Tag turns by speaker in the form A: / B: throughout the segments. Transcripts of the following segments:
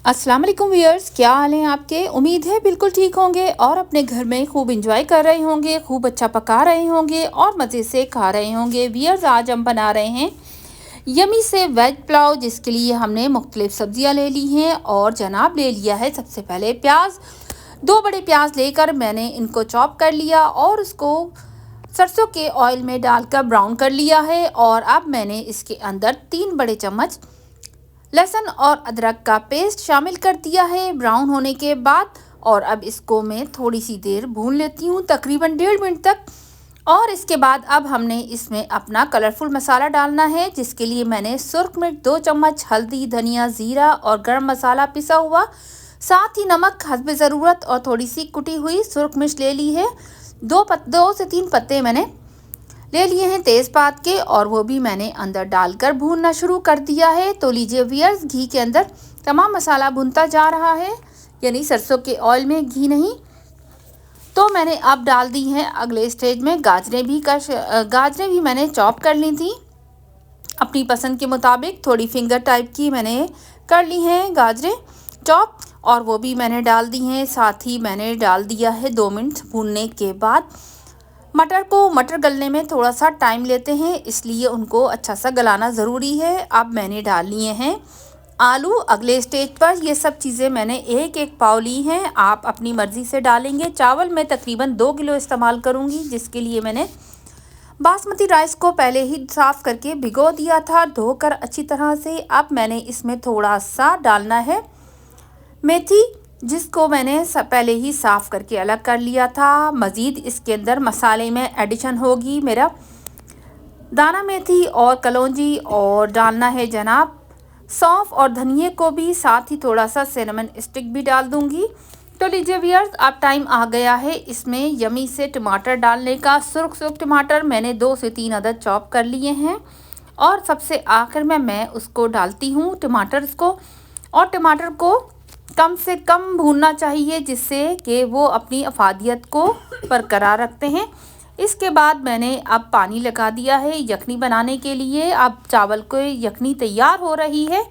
A: अस्सलाम वालेकुम व्यूअर्स, क्या हाल है आपके। उम्मीद है बिल्कुल ठीक होंगे और अपने घर में खूब इंजॉय कर रहे होंगे, खूब अच्छा पका रहे होंगे और मज़े से खा रहे होंगे। व्यूअर्स, आज हम बना रहे हैं यमी से वेज पुलाव, जिसके लिए हमने मुख्तलिफ सब्जियां ले ली हैं और जनाब ले लिया है सबसे पहले प्याज। दो बड़े प्याज लेकर मैंने इनको चॉप कर लिया और उसको सरसों के ऑयल में डालकर ब्राउन कर लिया है। और अब मैंने इसके अंदर 3 बड़े चम्मच लहसुन और अदरक का पेस्ट शामिल कर दिया है ब्राउन होने के बाद। और अब इसको मैं थोड़ी सी देर भून लेती हूँ, तकरीबन 1.5 मिनट तक। और इसके बाद अब हमने इसमें अपना कलरफुल मसाला डालना है, जिसके लिए मैंने सुर्ख मिर्च 2 चम्मच, हल्दी, धनिया, ज़ीरा और गरम मसाला पिसा हुआ, साथ ही नमक हस्ब ज़रूरत और थोड़ी सी कुटी हुई सुर्ख मिर्च ले ली है। 2 से 3 पत्ते मैंने ले लिए हैं तेज़पात के और वो भी मैंने अंदर डालकर भूनना शुरू कर दिया है। तो लीजिए व्यूअर्स, घी के अंदर तमाम मसाला भुनता जा रहा है, यानी सरसों के ऑयल में, घी नहीं। तो मैंने अब डाल दी हैं अगले स्टेज में गाजरें भी मैंने चॉप कर ली थी अपनी पसंद के मुताबिक। थोड़ी फिंगर टाइप की मैंने कर ली हैं गाजरें चॉप, और वो भी मैंने डाल दी हैं। साथ ही मैंने डाल दिया है 2 मिनट भूनने के बाद मटर गलने में थोड़ा सा टाइम लेते हैं, इसलिए उनको अच्छा सा गलाना ज़रूरी है। अब मैंने डाल लिए हैं आलू अगले स्टेज पर। ये सब चीज़ें मैंने एक एक पाव ली हैं, आप अपनी मर्ज़ी से डालेंगे। चावल मैं तकरीबन 2 किलो इस्तेमाल करूँगी, जिसके लिए मैंने बासमती राइस को पहले ही साफ़ करके भिगो दिया था, धोकर अच्छी तरह से। अब मैंने इसमें थोड़ा सा डालना है मेथी, जिसको मैंने पहले ही साफ़ करके अलग कर लिया था। मज़ीद इसके अंदर मसाले में एडिशन होगी मेरा दाना मेथी और कलौंजी, और डालना है जनाब सौंफ और धनिए को भी, साथ ही थोड़ा सा सिनेमन स्टिक भी डाल दूंगी। तो लीजिए व्यूअर्स, अब टाइम आ गया है इसमें यमी से टमाटर डालने का। सुर्ख टमाटर मैंने 2 से 3 अदद चॉप कर लिए हैं और सबसे आखिर में मैं उसको डालती हूँ टमाटर को। और टमाटर को कम से कम भूनना चाहिए, जिससे कि वो अपनी अफादियत को बरकरार रखते हैं। इसके बाद मैंने अब पानी लगा दिया है यखनी बनाने के लिए। अब चावल को यखनी तैयार हो रही है,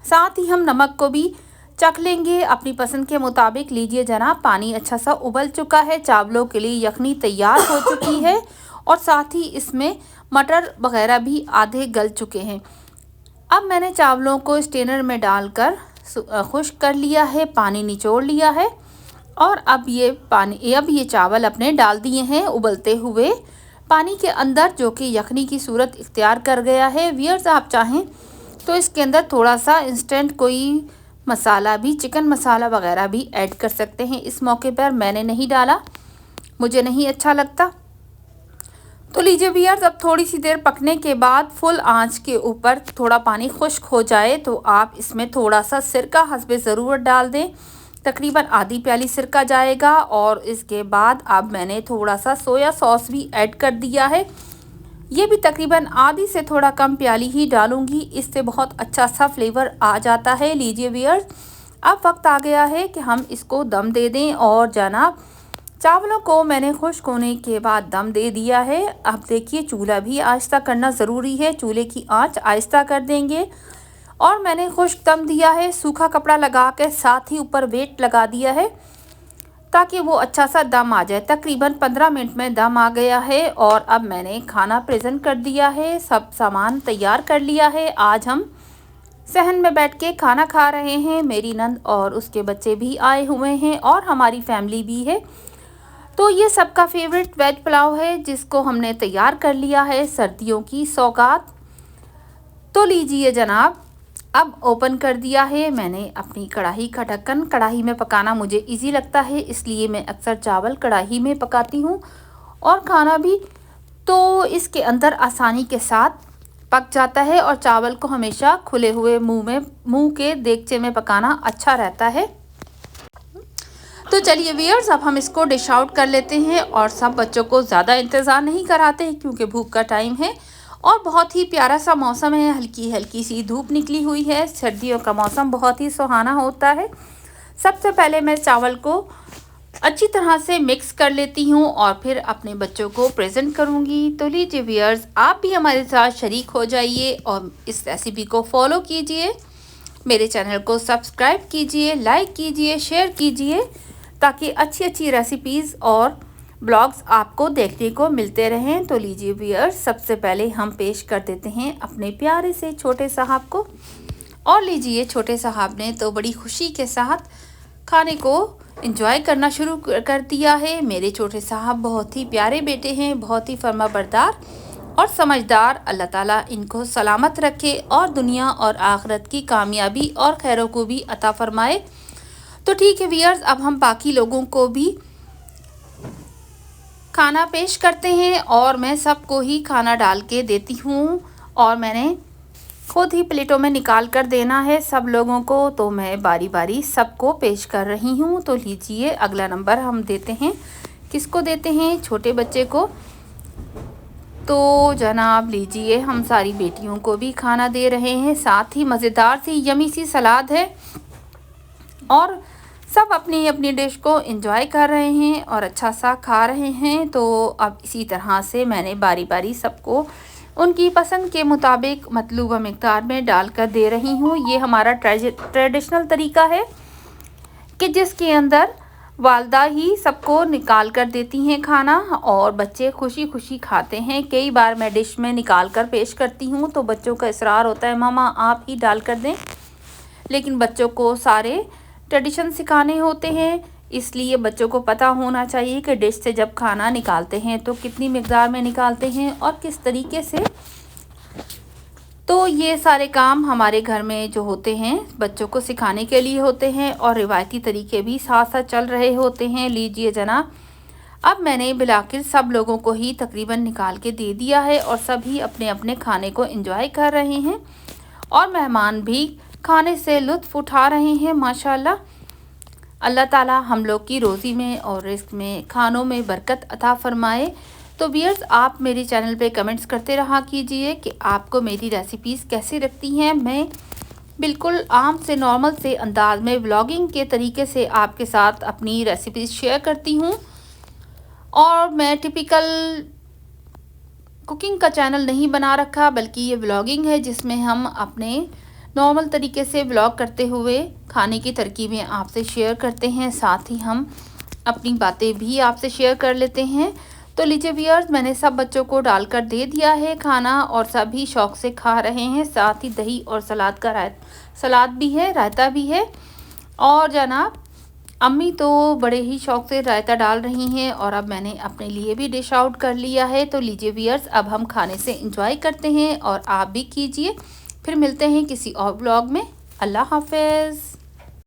A: साथ ही हम नमक को भी चख लेंगे अपनी पसंद के मुताबिक। लीजिए जनाब, पानी अच्छा सा उबल चुका है, चावलों के लिए यखनी तैयार हो चुकी है और साथ ही इसमें मटर वगैरह भी आधे गल चुके हैं। अब मैंने चावलों को स्ट्रेनर में डालकर खुश्क कर लिया है, पानी निचोड़ लिया है। और अब ये चावल अपने डाल दिए हैं उबलते हुए पानी के अंदर, जो कि यखनी की सूरत इख्तियार कर गया है। व्यूअर्स, आप चाहें तो इसके अंदर थोड़ा सा इंस्टेंट कोई मसाला भी, चिकन मसाला वगैरह भी ऐड कर सकते हैं। इस मौके पर मैंने नहीं डाला, मुझे नहीं अच्छा लगता। तो लीजिए व्यूअर्स, अब थोड़ी सी देर पकने के बाद फुल आंच के ऊपर थोड़ा पानी खुश्क हो जाए तो आप इसमें थोड़ा सा सिरका हस्बे ज़रूरत डाल दें, तकरीबन आधी प्याली सिरका जाएगा। और इसके बाद अब मैंने थोड़ा सा सोया सॉस भी ऐड कर दिया है, ये भी तकरीबन आधी से थोड़ा कम प्याली ही डालूंगी, इससे बहुत अच्छा सा फ्लेवर आ जाता है। लीजिए व्यूअर्स, अब वक्त आ गया है कि हम इसको दम दे दें। और जनाब, चावलों को मैंने खुश्क होने के बाद दम दे दिया है। अब देखिए, चूल्हा भी आहिस्ता करना ज़रूरी है, चूल्हे की आंच आहिस्ता कर देंगे। और मैंने खुश्क दम दिया है, सूखा कपड़ा लगा के, साथ ही ऊपर वेट लगा दिया है ताकि वो अच्छा सा दम आ जाए। तकरीबन 15 मिनट में दम आ गया है और अब मैंने खाना प्रेजेंट कर दिया है, सब सामान तैयार कर लिया है। आज हम सहन में बैठ के खाना खा रहे हैं, मेरी नंद और उसके बच्चे भी आए हुए हैं और हमारी फैमिली भी है। तो ये सबका फेवरेट वेज पुलाव है, जिसको हमने तैयार कर लिया है, सर्दियों की सौगात। तो लीजिए जनाब, अब ओपन कर दिया है मैंने अपनी कढ़ाई का ढक्कन। कढ़ाई में पकाना मुझे इजी लगता है, इसलिए मैं अक्सर चावल कढ़ाई में पकाती हूँ और खाना भी, तो इसके अंदर आसानी के साथ पक जाता है। और चावल को हमेशा खुले हुए मुंह के देगचे में पकाना अच्छा रहता है। तो चलिए व्यूअर्स, अब हम इसको डिश आउट कर लेते हैं और सब बच्चों को ज़्यादा इंतज़ार नहीं कराते हैं, क्योंकि भूख का टाइम है और बहुत ही प्यारा सा मौसम है, हल्की हल्की सी धूप निकली हुई है। सर्दियों का मौसम बहुत ही सुहाना होता है। सबसे पहले मैं चावल को अच्छी तरह से मिक्स कर लेती हूँ और फिर अपने बच्चों को प्रेजेंट करूँगी। तो लीजिए व्यूअर्स, आप भी हमारे साथ शरीक हो जाइए और इस रेसिपी को फॉलो कीजिए। मेरे चैनल को सब्सक्राइब कीजिए, लाइक कीजिए, शेयर कीजिए ताकि अच्छी अच्छी रेसिपीज़ और ब्लॉग्स आपको देखने को मिलते रहें। तो लीजिए व्यूअर्स, सबसे पहले हम पेश कर देते हैं अपने प्यारे से छोटे साहब को। और लीजिए, छोटे साहब ने तो बड़ी खुशी के साथ खाने को एंजॉय करना शुरू कर दिया है। मेरे छोटे साहब बहुत ही प्यारे बेटे हैं, बहुत ही फर्माबरदार और समझदार। अल्लाह ताला इनको सलामत रखे और दुनिया और आखिरत की कामयाबी और खैरों को भी अता फरमाए। तो ठीक है व्यूअर्स, अब हम बाकी लोगों को भी खाना पेश करते हैं और मैं सबको ही खाना डाल के देती हूँ और मैंने खुद ही प्लेटों में निकाल कर देना है सब लोगों को। तो मैं बारी बारी सबको पेश कर रही हूँ। तो लीजिए, अगला नंबर हम देते हैं, किसको देते हैं? छोटे बच्चे को। तो जनाब लीजिए, हम सारी बेटियों को भी खाना दे रहे हैं। साथ ही मज़ेदार सी यमी सी सलाद है और सब अपनी अपनी डिश को एंजॉय कर रहे हैं और अच्छा सा खा रहे हैं। तो अब इसी तरह से मैंने बारी बारी सबको उनकी पसंद के मुताबिक मतलूबा मिक़दार में डालकर दे रही हूँ। ये हमारा ट्रेडिशनल तरीका है कि जिसके अंदर वालदा ही सबको निकाल कर देती हैं खाना और बच्चे खुशी खुशी खाते हैं। कई बार मैं डिश में निकाल कर पेश करती हूँ तो बच्चों का इसरार होता है, मामा आप ही डाल कर दें, लेकिन बच्चों को सारे ट्रेडिशन सिखाने होते हैं, इसलिए बच्चों को पता होना चाहिए कि डिश से जब खाना निकालते हैं तो कितनी मिकदार में निकालते हैं और किस तरीके से। तो ये सारे काम हमारे घर में जो होते हैं बच्चों को सिखाने के लिए होते हैं और रिवायती तरीके भी साथ साथ चल रहे होते हैं। लीजिए जनाब, अब मैंने बिलाखिर सब लोगों को ही तकरीबन निकाल के दे दिया है और सभी अपने अपने खाने को एंजॉय कर रहे हैं और मेहमान भी खाने से लुत्फ़ उठा रहे हैं माशाल्लाह। अल्लाह ताला हम लोग की रोज़ी में और रिस्क में, खानों में बरकत अता फ़रमाए। तो व्यूअर्स, आप मेरे चैनल पे कमेंट्स करते रहा कीजिए कि आपको मेरी रेसिपीज़ कैसी लगती हैं। मैं बिल्कुल आम से नॉर्मल से अंदाज में व्लॉगिंग के तरीके से आपके साथ अपनी रेसिपीज़ शेयर करती हूँ और मैं टिपिकल कुकिंग का चैनल नहीं बना रखा, बल्कि ये व्लॉगिंग है जिसमें हम अपने नॉर्मल तरीके से व्लॉग करते हुए खाने की तरकीबें आपसे शेयर करते हैं, साथ ही हम अपनी बातें भी आपसे शेयर कर लेते हैं। तो लीजिए व्यूअर्स, मैंने सब बच्चों को डालकर दे दिया है खाना और सभी शौक़ से खा रहे हैं। साथ ही दही और सलाद भी है, रायता भी है और जनाब अम्मी तो बड़े ही शौक़ से रायता डाल रही हैं और अब मैंने अपने लिए भी डिश आउट कर लिया है। तो लीजिए व्यूअर्स, अब हम खाने से एंजॉय करते हैं और आप भी कीजिए। फिर मिलते हैं किसी और ब्लॉग में। अल्लाह हाफ़िज़।